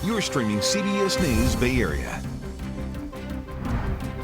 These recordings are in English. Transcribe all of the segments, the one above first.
You're streaming CBS News Bay Area.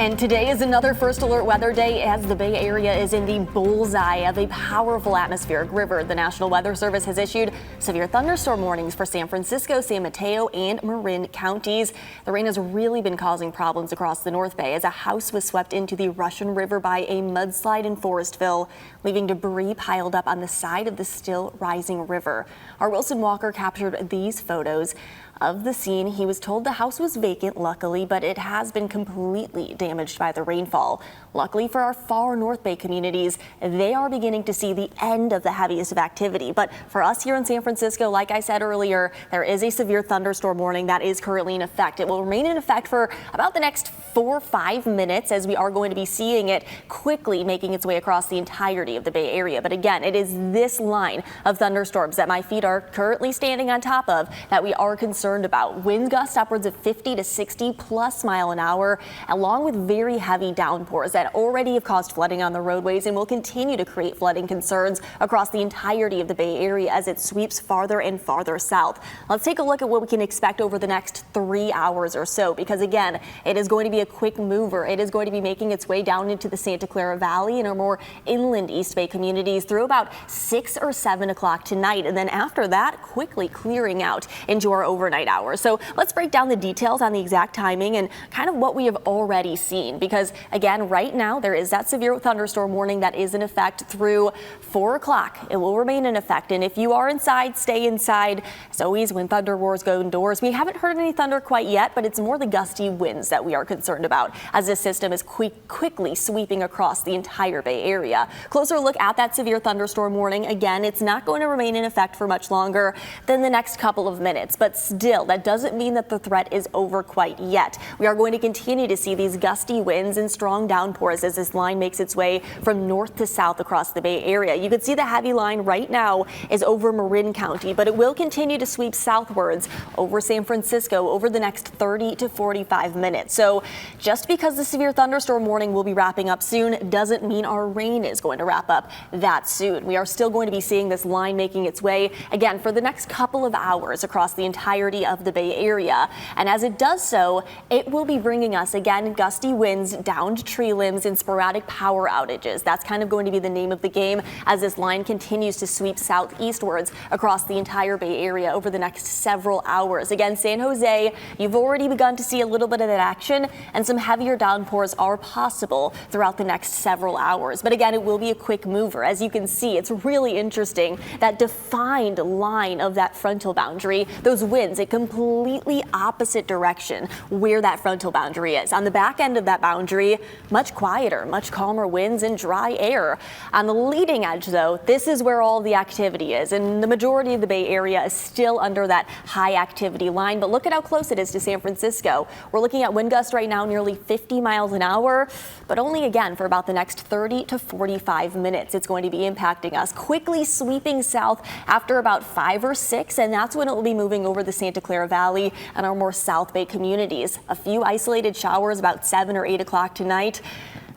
And today is another first alert weather day as the Bay Area is in the bullseye of a powerful atmospheric river. The National Weather Service has issued severe thunderstorm warnings for San Francisco, San Mateo, and Marin counties. The rain has really been causing problems across the North Bay as a house was swept into the Russian River by a mudslide in Forestville, leaving debris piled up on the side of the still rising river. Our Wilson Walker captured these photos of the scene. He was told the house was vacant, luckily, but it has been completely damaged by the rainfall. Luckily for our far North Bay communities, they are beginning to see the end of the heaviest of activity. But for us here in San Francisco, like I said earlier, there is a severe thunderstorm warning that is currently in effect. It will remain in effect for about the next 4 or 5 minutes as we are going to be seeing it quickly making its way across the entirety of the Bay Area. But again, it is this line of thunderstorms that my feet are currently standing on top of that we are concerned about. Wind gusts upwards of 50 to 60 plus mile an hour, along with very heavy downpours that already have caused flooding on the roadways and will continue to create flooding concerns across the entirety of the Bay Area as it sweeps farther and farther south. Let's take a look at what we can expect over the next 3 hours or so, because again, it is going to be a quick mover. It is going to be making its way down into the Santa Clara Valley and our more inland East Bay communities through about 6 or 7 o'clock tonight. And then after that, quickly clearing out into our overnight hours. So let's break down the details on the exact timing and kind of what we have already seen, because again, right now there is that severe thunderstorm warning that is in effect through 4 o'clock. It will remain in effect. And if you are inside, stay inside. As always, when thunder roars, go indoors. We haven't heard any thunder quite yet, but it's more the gusty winds that we are concerned about as this system is quickly sweeping across the entire Bay Area. Closer look at that severe thunderstorm warning. Again, it's not going to remain in effect for much longer than the next couple of minutes, but still, that doesn't mean that the threat is over quite yet. We are going to continue to see these gusty winds and strong downpours as this line makes its way from north to south across the Bay Area. You can see the heavy line right now is over Marin County, but it will continue to sweep southwards over San Francisco over the next 30 to 45 minutes. So just because the severe thunderstorm warning will be wrapping up soon doesn't mean our rain is going to wrap up that soon. We are still going to be seeing this line making its way again for the next couple of hours across the entirety of the Bay Area. And as it does so, it will be bringing us again gusty winds, downed tree limbs, and sporadic power outages. That's kind of going to be the name of the game as this line continues to sweep southeastwards across the entire Bay Area over the next several hours. Again, San Jose, you've already begun to see a little bit of that action, and some heavier downpours are possible throughout the next several hours. But again, it will be a quick mover. As you can see, it's really interesting, that defined line of that frontal boundary, those winds, it completely opposite direction where that frontal boundary is. On the back end of that boundary, much quieter, much calmer winds and dry air. On the leading edge, though, this is where all the activity is, and the majority of the Bay Area is still under that high activity line. But look at how close it is to San Francisco. We're looking at wind gusts right now nearly 50 miles an hour, but only again for about the next 30 to 45 minutes. It's going to be impacting us, quickly sweeping south after about 5 or 6, and that's when it will be moving over the Santa Clara Valley and our more South Bay communities. A few isolated showers about 7 or 8 o'clock tonight.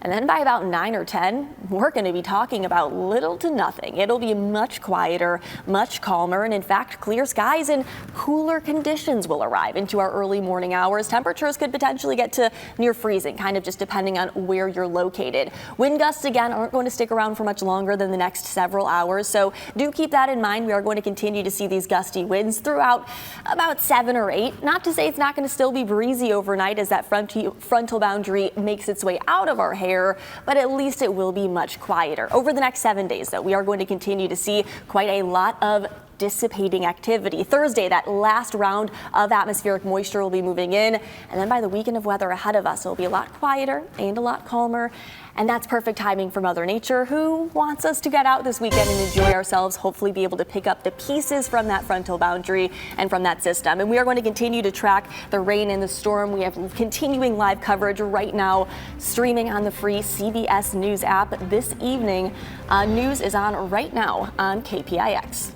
And then by about 9 or 10, we're going to be talking about little to nothing. It'll be much quieter, much calmer, and in fact, clear skies and cooler conditions will arrive into our early morning hours. Temperatures could potentially get to near freezing, kind of just depending on where you're located. Wind gusts, again, aren't going to stick around for much longer than the next several hours, so do keep that in mind. We are going to continue to see these gusty winds throughout about 7 or 8. Not to say it's not going to still be breezy overnight as that frontal boundary makes its way out of our hair, but at least it will be much quieter. Over the next 7 days, though, we are going to continue to see quite a lot of dissipating activity. Thursday, that last round of atmospheric moisture will be moving in, and then by the weekend of weather ahead of us, it'll be a lot quieter and a lot calmer. And that's perfect timing for Mother Nature, who wants us to get out this weekend and enjoy ourselves, hopefully be able to pick up the pieces from that frontal boundary and from that system. And we are going to continue to track the rain and the storm. We have continuing live coverage right now, streaming on the free CBS News app this evening. News is on right now on KPIX.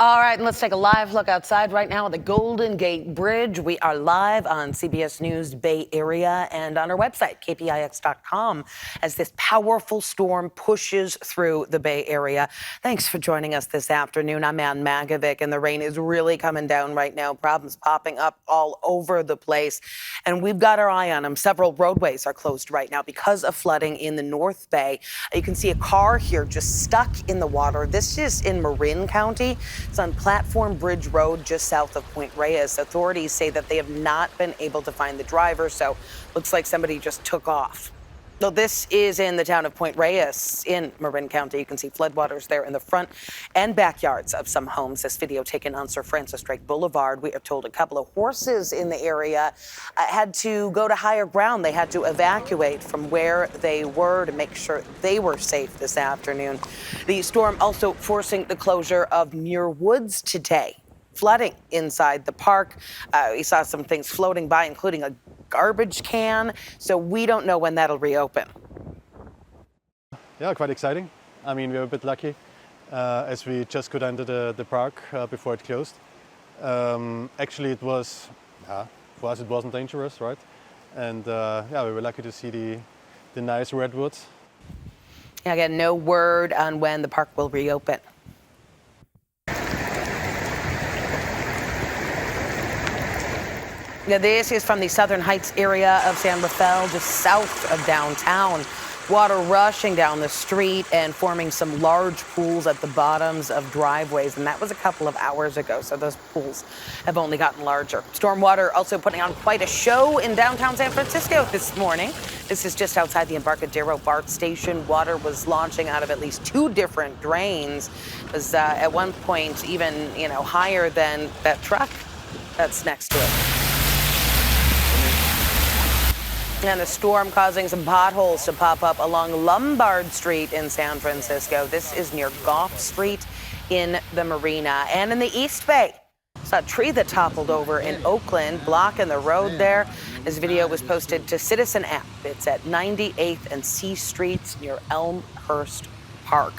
All right, and let's take a live look outside right now at the Golden Gate Bridge. We are live on CBS News Bay Area and on our website, KPIX.com, as this powerful storm pushes through the Bay Area. Thanks for joining us this afternoon. I'm Makovec, and the rain is really coming down right now. Problems popping up all over the place, and we've got our eye on them. Several roadways are closed right now because of flooding in the North Bay. You can see a car here just stuck in the water. This is in Marin County. It's on Platform Bridge Road just south of Point Reyes. Authorities say that they have not been able to find the driver, so looks like somebody just took off. So this is in the town of Point Reyes in Marin County. You can see floodwaters there in the front and backyards of some homes. This video taken on Sir Francis Drake Boulevard. We are told a couple of horses in the area had to go to higher ground. They had to evacuate from where they were to make sure they were safe this afternoon. The storm also forcing the closure of Muir Woods today. Flooding inside the park. We saw some things floating by, including a garbage can, so we don't know when that'll reopen. Yeah, quite exciting. I mean, we were a bit lucky as we just could enter the park before it closed. Actually, it was, for us it wasn't dangerous, right? And yeah, we were lucky to see the nice redwoods. Yeah, again, no word on when the park will reopen. Now, this is from the Southern Heights area of San Rafael, just south of downtown. Water rushing down the street and forming some large pools at the bottoms of driveways, and that was a couple of hours ago, so those pools have only gotten larger. Stormwater also putting on quite a show in downtown San Francisco this morning. This is just outside the Embarcadero BART station. Water was launching out of at least 2 different drains. It was at one point even, higher than that truck that's next to it. And the storm causing some potholes to pop up along Lombard Street in San Francisco. This is near Goff Street in the Marina. And in the East Bay, saw a tree that toppled over in Oakland, blocking the road there. This video was posted to Citizen app. It's at 98th and C Streets near Elmhurst Park.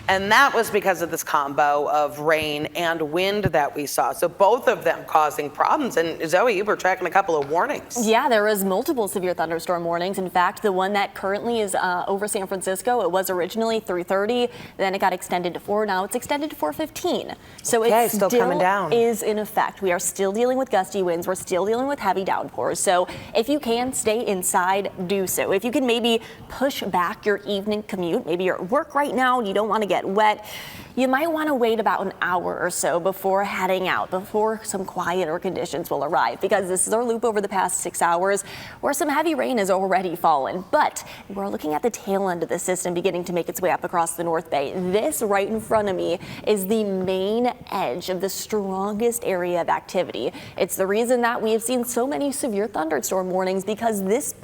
And that was because of this combo of rain and wind that we saw. So both of them causing problems. And Zoe, you were tracking a couple of warnings. Yeah, there was multiple severe thunderstorm warnings. In fact, the one that currently is over San Francisco, it was originally 3:30. Then it got extended to 4. Now it's extended to 4:15. So it still coming down. Is in effect. We are still dealing with gusty winds. We're still dealing with heavy downpours. So if you can stay inside, do so. If you can maybe push back your evening commute, maybe you're at work right now and you don't want to get wet, you might want to wait about an hour or so before heading out, before some quieter conditions will arrive, because this is our loop over the past 6 hours where some heavy rain has already fallen. But we're looking at the tail end of the system beginning to make its way up across the North Bay. This right in front of me is the main edge of the strongest area of activity. It's the reason that we have seen so many severe thunderstorm warnings, because this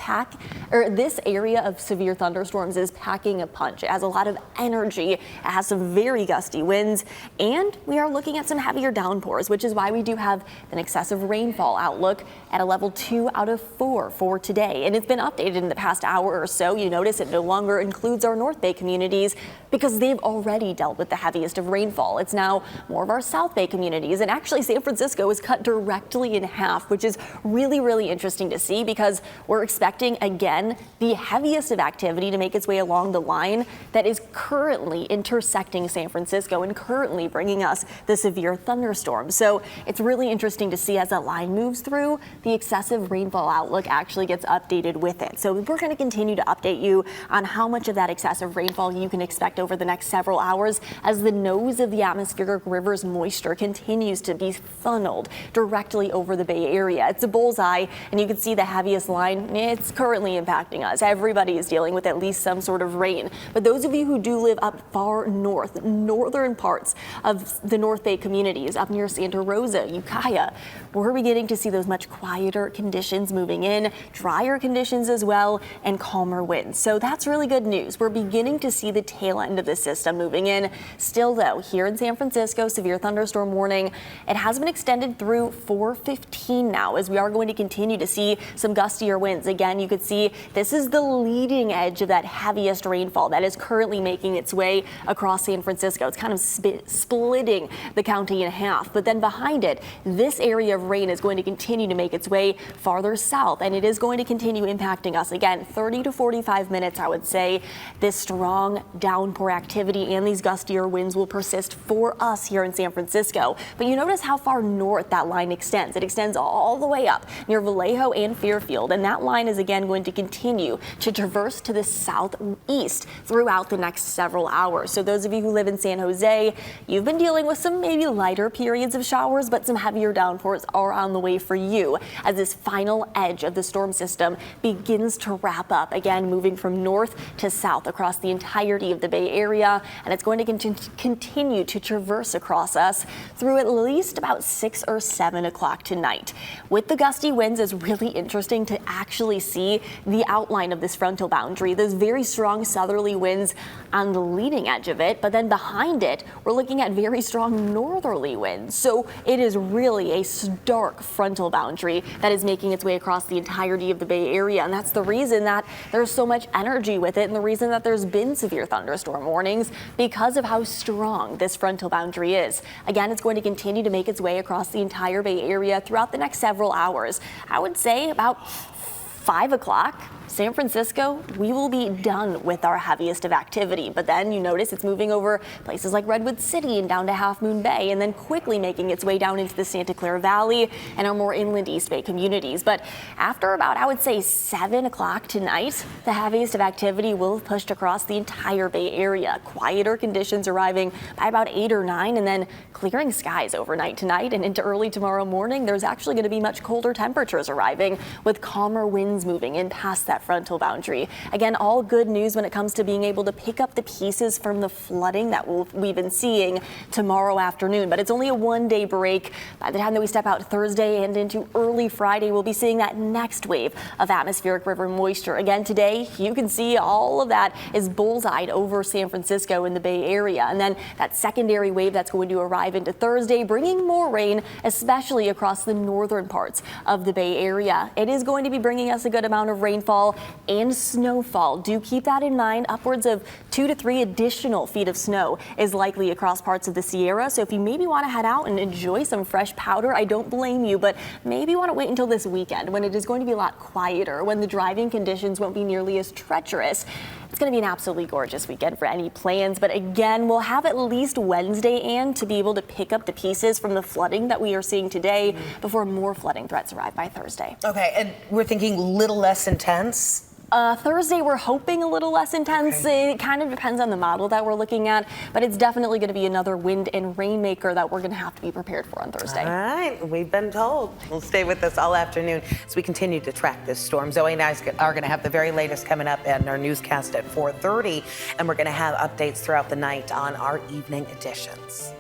area of severe thunderstorms is packing a punch. It has a lot of energy. It has some very gusty winds, and we are looking at some heavier downpours, which is why we do have an excessive rainfall outlook at a level 2 out of 4 for today. And it's been updated in the past hour or so. You notice it no longer includes our North Bay communities because they've already dealt with the heaviest of rainfall. It's now more of our South Bay communities, and actually San Francisco is cut directly in half, which is really, really interesting to see, because we're expecting again the heaviest of activity to make its way along the line that is currently intersecting San Francisco and currently bringing us the severe thunderstorm. So it's really interesting to see as that line moves through, the excessive rainfall outlook actually gets updated with it. So we're going to continue to update you on how much of that excessive rainfall you can expect over the next several hours as the nose of the atmospheric river's moisture continues to be funneled directly over the Bay Area. It's a bullseye, and you can see the heaviest line. It's currently impacting us. Everybody is dealing with at least some sort of rain. But those of you who do live up far northern parts of the North Bay communities, up near Santa Rosa, Ukiah, we're beginning to see those much quieter conditions moving in, drier conditions as well, and calmer winds. So that's really good news. We're beginning to see the tail end of the system moving in. Still though, here in San Francisco, severe thunderstorm warning. It has been extended through 4:15 now, as we are going to continue to see some gustier winds. Again, you could see this is the leading edge of that heaviest rainfall that is currently making its way across San Francisco. Francisco. It's kind of splitting the county in half. But then behind it, this area of rain is going to continue to make its way farther south, and it is going to continue impacting us. Again, 30 to 45 minutes, I would say. This strong downpour activity and these gustier winds will persist for us here in San Francisco. But you notice how far north that line extends. It extends all the way up near Vallejo and Fairfield, and that line is again going to continue to traverse to the southeast throughout the next several hours. So those of you who live in San Jose, you've been dealing with some maybe lighter periods of showers, but some heavier downpours are on the way for you as this final edge of the storm system begins to wrap up, again moving from north to south across the entirety of the Bay Area, and it's going to continue to traverse across us through at least about 6 or 7 o'clock tonight. With the gusty winds, it's really interesting to actually see the outline of this frontal boundary. Those very strong southerly winds on the leading edge of it, but then behind it, we're looking at very strong northerly winds. So it is really a stark frontal boundary that is making its way across the entirety of the Bay Area, and that's the reason that there's so much energy with it, and the reason that there's been severe thunderstorm warnings, because of how strong this frontal boundary is. Again, it's going to continue to make its way across the entire Bay Area throughout the next several hours. I would say about 5 o'clock. San Francisco, we will be done with our heaviest of activity, but then you notice it's moving over places like Redwood City and down to Half Moon Bay, and then quickly making its way down into the Santa Clara Valley and our more inland East Bay communities. But after about, I would say 7 o'clock tonight, the heaviest of activity will have pushed across the entire Bay Area. Quieter conditions arriving by about 8 or 9, and then clearing skies overnight tonight and into early tomorrow morning. There's actually going to be much colder temperatures arriving with calmer winds moving in past that frontal boundary. Again, all good news when it comes to being able to pick up the pieces from the flooding that we've been seeing tomorrow afternoon. But it's only a one-day break. By the time that we step out Thursday and into early Friday, we'll be seeing that next wave of atmospheric river moisture. Again, today, you can see all of that is bullseyed over San Francisco in the Bay Area. And then that secondary wave that's going to arrive into Thursday, bringing more rain, especially across the northern parts of the Bay Area. It is going to be bringing us a good amount of rainfall and snowfall. Do keep that in mind. Upwards of 2 to 3 additional feet of snow is likely across parts of the Sierra. So if you maybe want to head out and enjoy some fresh powder, I don't blame you, but maybe you want to wait until this weekend when it is going to be a lot quieter, when the driving conditions won't be nearly as treacherous. It's going to be an absolutely gorgeous weekend for any plans, but again, we'll have at least Wednesday and to be able to pick up the pieces from the flooding that we are seeing today before more flooding threats arrive by Thursday. Okay, and we're thinking little less intense? Thursday, we're hoping a little less intense. Okay. It kind of depends on the model that we're looking at, but it's definitely going to be another wind and rainmaker that we're going to have to be prepared for on Thursday. All right, we've been told. We'll stay with us all afternoon as we continue to track this storm. Zoe and I are going to have the very latest coming up in our newscast at 4:30, and we're going to have updates throughout the night on our evening editions.